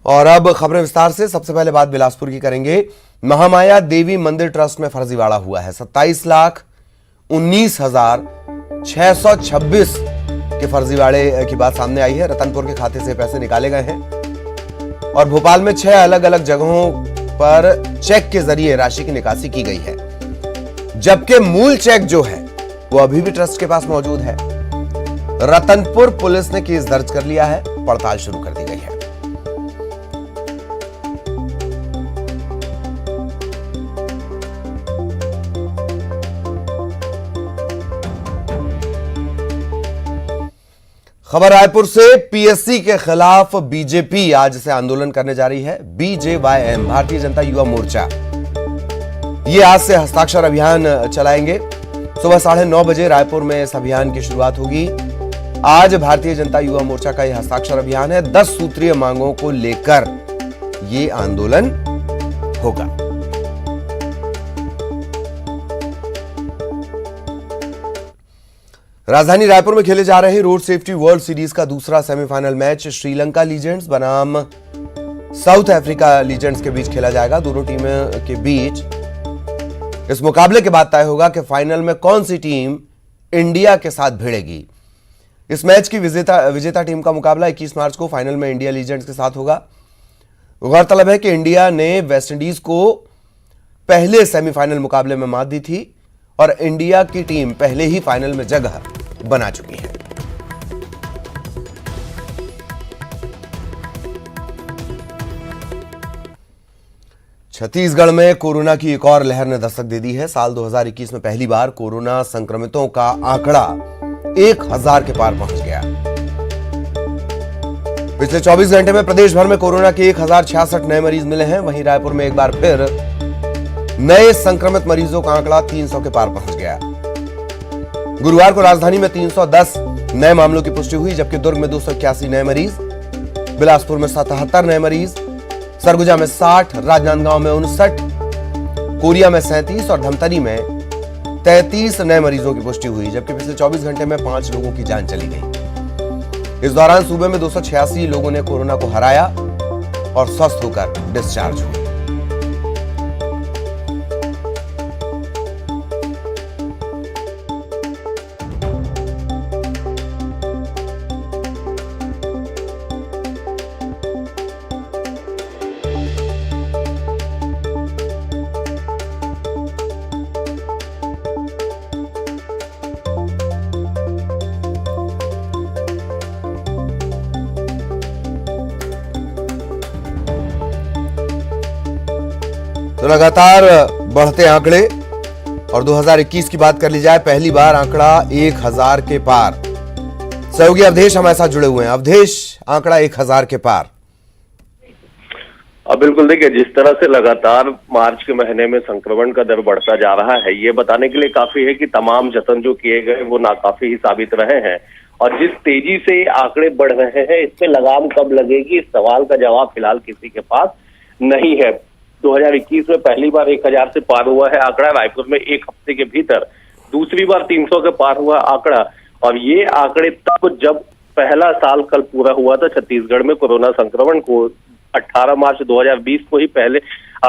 और अब खबरें विस्तार से। सबसे पहले बात बिलासपुर की करेंगे। महामाया देवी मंदिर ट्रस्ट में फर्जीवाड़ा हुआ है। 27,19,626 के फर्जीवाड़े की बात सामने आई है। रतनपुर के खाते से पैसे निकाले गए हैं और भोपाल में 6 अलग अलग जगहों पर चेक के जरिए राशि की निकासी की गई है, जबकि मूल चेक जो है वो अभी भी ट्रस्ट के पास मौजूद है। रतनपुर पुलिस ने केस दर्ज कर लिया है, पड़ताल शुरू कर दी गई है। खबर रायपुर से। पीएससी के खिलाफ बीजेपी आज से आंदोलन करने जा रही है। बीजेवाईएम भारतीय जनता युवा मोर्चा ये आज से हस्ताक्षर अभियान चलाएंगे। सुबह 9:30 बजे रायपुर में इस अभियान की शुरुआत होगी। आज भारतीय जनता युवा मोर्चा का यह हस्ताक्षर अभियान है। 10 सूत्रीय मांगों को लेकर ये आंदोलन होगा। राजधानी रायपुर में खेले जा रहे रोड सेफ्टी वर्ल्ड सीरीज का दूसरा सेमीफाइनल मैच श्रीलंका लीजेंड्स बनाम साउथ अफ्रीका लीजेंड्स के बीच खेला जाएगा। दोनों टीमों के बीच इस मुकाबले के बाद तय होगा कि फाइनल में कौन सी टीम इंडिया के साथ भिड़ेगी। इस मैच की विजेता टीम का मुकाबला 21 मार्च को फाइनल में इंडिया लीजेंड्स के साथ होगा। गौरतलब है कि इंडिया ने वेस्टइंडीज को पहले सेमीफाइनल मुकाबले में मात दी थी और इंडिया की टीम पहले ही फाइनल में जगह बना चुकी है। छत्तीसगढ़ में कोरोना की एक और लहर ने दस्तक दे दी है। साल 2021 में पहली बार कोरोना संक्रमितों का आंकड़ा 1000 के पार पहुंच गया। पिछले 24 घंटे में प्रदेश भर में कोरोना के 1066 नए मरीज मिले हैं। वहीं रायपुर में एक बार फिर नए संक्रमित मरीजों का आंकड़ा 300 के पार पहुंच गया। गुरुवार को राजधानी में 310 नए मामलों की पुष्टि हुई, जबकि दुर्ग में 281 नए मरीज, बिलासपुर में 77 नए मरीज, सरगुजा में 60, राजनांदगांव में 59, कोरिया में 37 और धमतरी में 33 नए मरीजों की पुष्टि हुई, जबकि पिछले 24 घंटे में 5 लोगों की जान चली गई। इस दौरान सूबे में 286 लोगों ने कोरोना को हराया और स्वस्थ होकर डिस्चार्ज हुए। तो लगातार बढ़ते आंकड़े और 2021 की बात कर ली जाए, पहली बार आंकड़ा 1000 के पार। सहयोगी अवधेश हमारे साथ जुड़े हुए हैं। अवधेश, आंकड़ा 1000 के पार। अब बिल्कुल देखिए, जिस तरह से लगातार मार्च के महीने में संक्रमण का दर बढ़ता जा रहा है, ये बताने के लिए काफी है कि तमाम जतन जो किए गए वो नाकाफी ही साबित रहे हैं। और जिस तेजी से आंकड़े बढ़ रहे हैं, इस पे लगाम कब लगेगी, इस सवाल का जवाब फिलहाल किसी के पास नहीं है। 2021 में पहली बार 1000 से पार हुआ है आंकड़ा। रायपुर में एक हफ्ते के भीतर दूसरी बार 300 के पार हुआ आंकड़ा। और ये आंकड़े तब जब पहला साल कल पूरा हुआ था छत्तीसगढ़ में कोरोना संक्रमण को। 18 मार्च 2020 को ही पहले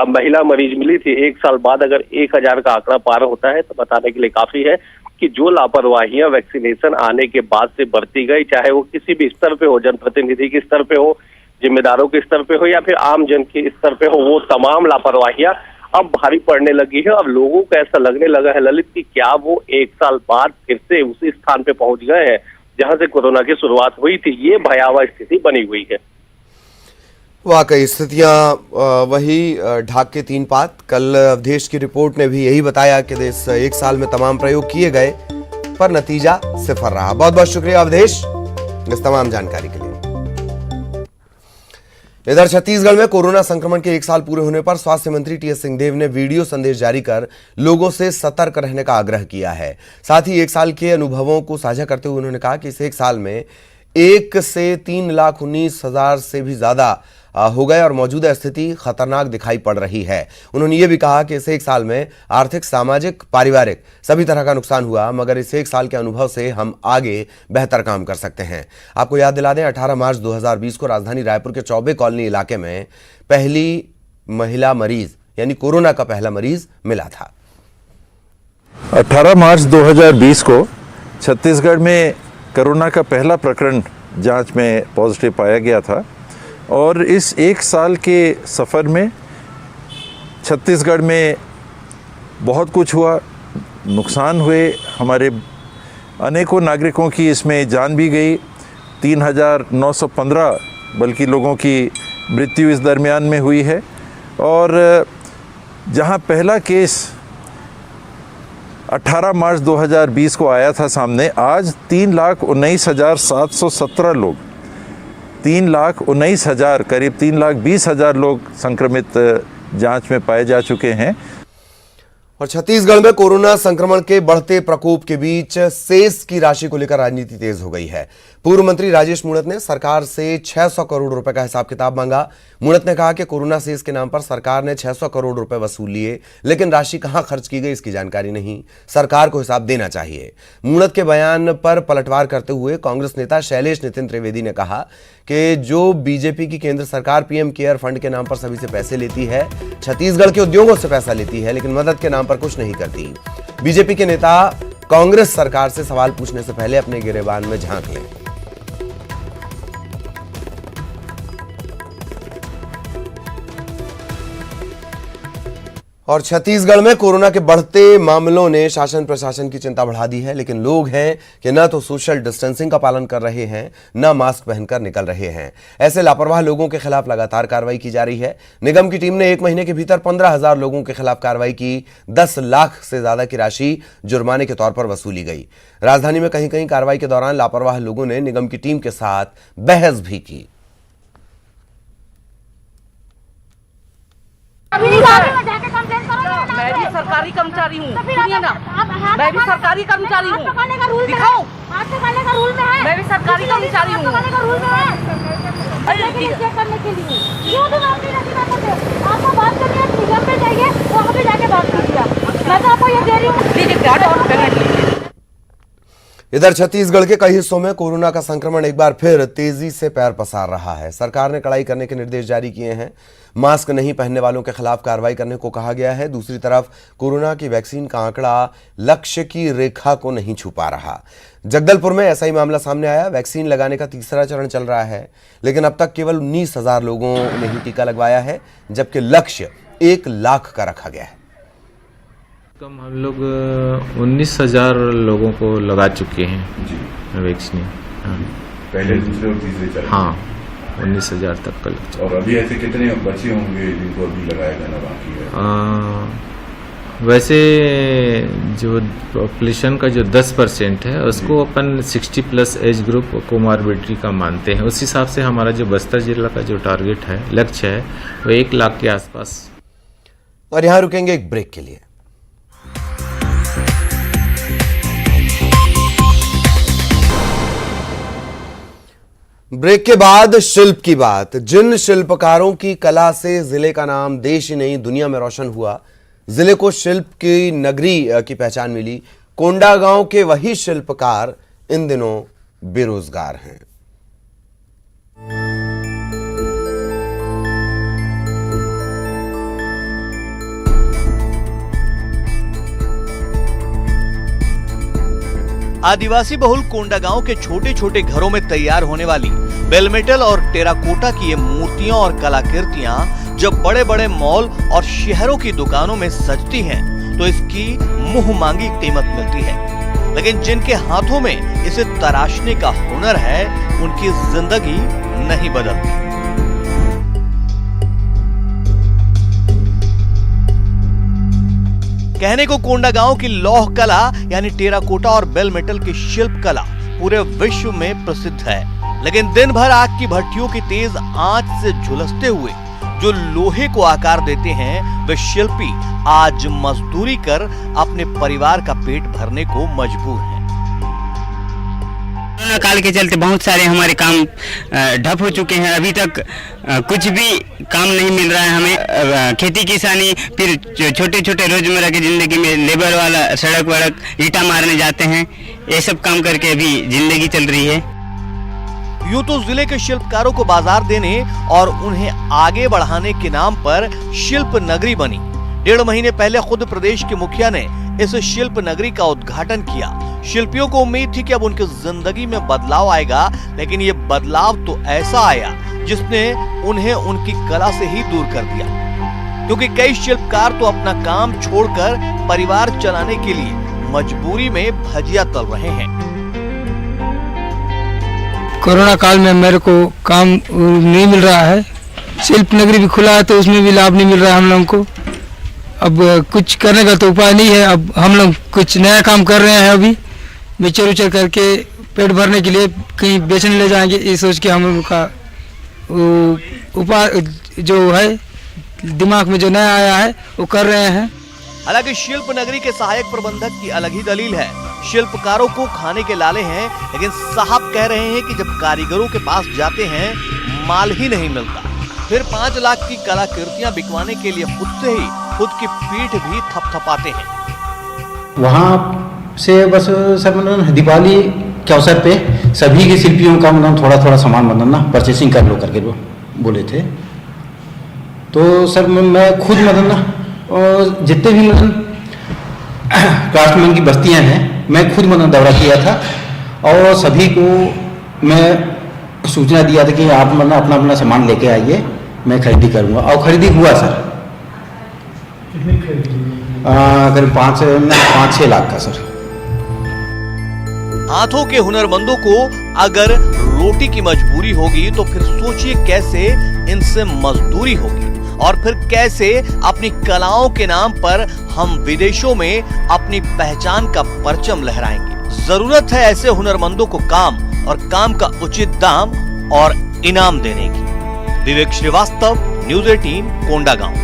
महिला मरीज मिली थी। एक साल बाद अगर 1000 का आंकड़ा पार होता है तो बताने के लिए काफी है कि जो लापरवाहियां वैक्सीनेशन आने के बाद से बढ़ती गई, चाहे वो किसी भी स्तर पे हो, जनप्रतिनिधि के स्तर पे हो, जिम्मेदारों के स्तर पे हो या फिर आम जन के स्तर पे हो, वो तमाम लापरवाहियां अब भारी पड़ने लगी है। अब लोगों को ऐसा लगने लगा है ललित कि क्या वो एक साल बाद फिर से उसी स्थान पे पहुंच गए हैं जहां से कोरोना की शुरुआत हुई थी। ये भयावह स्थिति बनी हुई है। वाकई स्थितियां वही ढाक के 3 पात। कल अवधेश की रिपोर्ट ने भी यही बताया कि इस एक साल में तमाम प्रयोग किए गए पर नतीजा सिफर रहा। बहुत बहुत शुक्रिया अवधेश इस तमाम जानकारी के लिए। इधर छत्तीसगढ़ में कोरोना संक्रमण के 1 साल पूरे होने पर स्वास्थ्य मंत्री टीएस सिंहदेव ने वीडियो संदेश जारी कर लोगों से सतर्क रहने का आग्रह किया है। साथ ही 1 साल के अनुभवों को साझा करते हुए उन्होंने कहा कि इस 1 साल में 1 से 3,19,000 से भी ज्यादा हो गए और मौजूदा स्थिति खतरनाक दिखाई पड़ रही है। उन्होंने ये भी कहा कि इस एक साल में आर्थिक, सामाजिक, पारिवारिक सभी तरह का नुकसान हुआ, मगर इस एक साल के अनुभव से हम आगे बेहतर काम कर सकते हैं। आपको याद दिला दें, 18 मार्च 2020 को राजधानी रायपुर के चौबे कॉलोनी इलाके में पहली महिला मरीज यानी कोरोना का पहला मरीज मिला था। 18 मार्च 2020 को छत्तीसगढ़ में कोरोना का पहला प्रकरण जांच में पॉजिटिव पाया गया था और इस एक साल के सफ़र में छत्तीसगढ़ में बहुत कुछ हुआ, नुकसान हुए, हमारे अनेकों नागरिकों की इसमें जान भी गई। 3,915 बल्कि लोगों की मृत्यु इस दरमियान में हुई है और जहां पहला केस 18 मार्च 2020 को आया था सामने, आज 3,19,717 लोग, 3,19,000 करीब 3,20,000 लोग संक्रमित जांच में पाए जा चुके हैं। और छत्तीसगढ़ में कोरोना संक्रमण के बढ़ते प्रकोप के बीच सेस की राशि को लेकर राजनीति तेज हो गई है। पूर्व मंत्री राजेश मूणत ने सरकार से 600 करोड़ रुपए का हिसाब किताब मांगा। मूणत ने कहा कि कोरोना सेस के नाम पर सरकार ने 600 करोड़ रुपए वसूल लिए, लेकिन राशि कहां खर्च की गई इसकी जानकारी नहीं। सरकार को हिसाब देना चाहिए। मूणत के बयान पर पलटवार करते हुए कांग्रेस नेता शैलेश नितिन त्रिवेदी ने कहा कि जो बीजेपी की केंद्र सरकार पीएम केयर फंड के नाम पर सभी से पैसे लेती है, छत्तीसगढ़ के उद्योगों से पैसा लेती है, लेकिन मदद के नाम पर कुछ नहीं करती। बीजेपी के नेता कांग्रेस सरकार से सवाल पूछने से पहले अपने गिरेबान में झांक लें। और छत्तीसगढ़ में कोरोना के बढ़ते मामलों ने शासन प्रशासन की चिंता बढ़ा दी है, लेकिन लोग हैं कि न तो सोशल डिस्टेंसिंग का पालन कर रहे हैं, न मास्क पहनकर निकल रहे हैं। ऐसे लापरवाह लोगों के खिलाफ लगातार कार्रवाई की जा रही है। निगम की टीम ने एक महीने के भीतर 15,000 लोगों के खिलाफ कार्रवाई की। 10 लाख से ज्यादा की राशि जुर्माने के तौर पर वसूली गई। राजधानी में कहीं कहीं कार्रवाई के दौरान लापरवाह लोगों ने निगम की टीम के साथ बहस भी की। मैं भी सरकारी कर्मचारी हूँ, सुनिए ना, मैं भी सरकारी कर्मचारी हूँ, दिखाओ, मैं भी सरकारी कर्मचारी हूँ। आपको बात करनी है, निगम पे जाइए, वहाँ पे जाके बात कीजिए। मैं तो आपको ये दे रही हूँ। इधर छत्तीसगढ़ के कई हिस्सों में कोरोना का संक्रमण एक बार फिर तेजी से पैर पसार रहा है। सरकार ने कड़ाई करने के निर्देश जारी किए हैं। मास्क नहीं पहनने वालों के खिलाफ कार्रवाई करने को कहा गया है। दूसरी तरफ कोरोना की वैक्सीन का आंकड़ा लक्ष्य की रेखा को नहीं छू पा रहा। जगदलपुर में ऐसा ही मामला सामने आया। वैक्सीन लगाने का तीसरा चरण चल रहा है, लेकिन अब तक केवल 19,000 लोगों ने ही टीका लगवाया है, जबकि लक्ष्य 1 लाख का रखा गया है। कम हम लोग 19,000 लोगों को लगा चुके हैं वैक्सीन। हाँ। पहले, दूसरे और तीसरे चरण। हाँ, 19,000 तक का लग चुका। और अभी ऐसे कितने बचे होंगे जिनको अभी लगाया जाना बाकी है? वैसे जो पॉपुलेशन का जो 10% है उसको अपन 60+ एज ग्रुप कोमॉर्बिडिटी का मानते हैं। उस हिसाब से हमारा जो बस्तर जिला का जो टारगेट है, लक्ष्य है, वो 1 लाख के आसपास। और यहां रुकेंगे एक ब्रेक के लिए। ब्रेक के बाद शिल्प की बात। जिन शिल्पकारों की कला से जिले का नाम देश ही नहीं दुनिया में रोशन हुआ, जिले को शिल्प की नगरी की पहचान मिली, कोंडागांव के वही शिल्पकार इन दिनों बेरोजगार हैं। आदिवासी बहुल कोंडागांव के छोटे छोटे घरों में तैयार होने वाली बेलमेटल और टेराकोटा की ये मूर्तियां और कलाकृतियां जब बड़े बड़े मॉल और शहरों की दुकानों में सजती हैं, तो इसकी मुंह मांगी कीमत मिलती है। लेकिन जिनके हाथों में इसे तराशने का हुनर है, उनकी जिंदगी नहीं बदलती। कहने को कोंडागांव की लौह कला यानी टेराकोटा और बेल मेटल की शिल्प कला पूरे विश्व में प्रसिद्ध है, लेकिन दिन भर आग की भट्टियों की तेज आंच से झुलसते हुए जो लोहे को आकार देते हैं, वे शिल्पी आज मजदूरी कर अपने परिवार का पेट भरने को मजबूर हैं। कोरोना काल के चलते बहुत सारे हमारे काम ठप हो चुके हैं। अभी तक कुछ भी काम नहीं मिल रहा है हमें। खेती किसानी, फिर छोटे छोटे रोजमर्रा की जिंदगी में लेबर वाला सड़क वड़क ईंटा मारने जाते हैं, ये सब काम करके अभी जिंदगी चल रही है। यूं तो जिले के शिल्पकारों को बाजार देने और उन्हें आगे बढ़ाने के नाम पर शिल्प नगरी बनी। 1.5 महीने पहले खुद प्रदेश के मुखिया ने इस शिल्प नगरी का उद्घाटन किया। शिल्पियों को उम्मीद थी कि अब उनकी जिंदगी में बदलाव आएगा, लेकिन ये बदलाव तो ऐसा आया जिसने उन्हें उनकी कला से ही दूर कर दिया, क्योंकि कई शिल्पकार तो अपना काम छोड़कर परिवार चलाने के लिए मजबूरी में भजिया तल रहे हैं। कोरोना काल में मेरे को काम नहीं मिल रहा है। शिल्प नगरी भी खुला है तो उसमें भी लाभ नहीं मिल रहा है हम लोगों को। अब कुछ करने का तो उपाय नहीं है। अब हम लोग कुछ नया काम कर रहे हैं, अभी मिक्सचर उचर करके पेट भरने के लिए कहीं बेचने ले जाएंगे, ये सोच के हम लोग का उपाय जो है दिमाग में जो नया आया है वो कर रहे हैं। हालांकि शिल्प नगरी के सहायक प्रबंधक की अलग ही दलील है। शिल्पकारों को खाने के लाले हैं, लेकिन साहब कह रहे हैं कि जब कारीगरों के पास जाते हैं माल ही नहीं मिलता, फिर 5 लाख की कलाकृतियां बिकवाने के लिए खुद की पीठ भी थपथपाते हैं। वहाँ से बस सर मतलब दीपावली के अवसर पे सभी के शिल्पियों का मतलब थोड़ा सामान मतलब ना परचेसिंग कर लो करके बोले थे। तो सर मैं खुद मतलब ना और जितने भी मतलब क्राफ्टमैन की बस्तियां हैं मैं खुद मतलब दौरा किया था और सभी को मैं सूचना दिया था कि आप मतलब अपना सामान लेके आइए, मैं खरीदी करूँगा। और खरीदी हुआ सर करीब 5-6 लाख का सर। हाथों के हुनरमंदों को अगर रोटी की मजबूरी होगी तो फिर सोचिए कैसे इनसे मजदूरी होगी, और फिर कैसे अपनी कलाओं के नाम पर हम विदेशों में अपनी पहचान का परचम लहराएंगे। जरूरत है ऐसे हुनरमंदों को काम और काम का उचित दाम और इनाम देने की। विवेक श्रीवास्तव, न्यूज़ 18, कोंडागांव।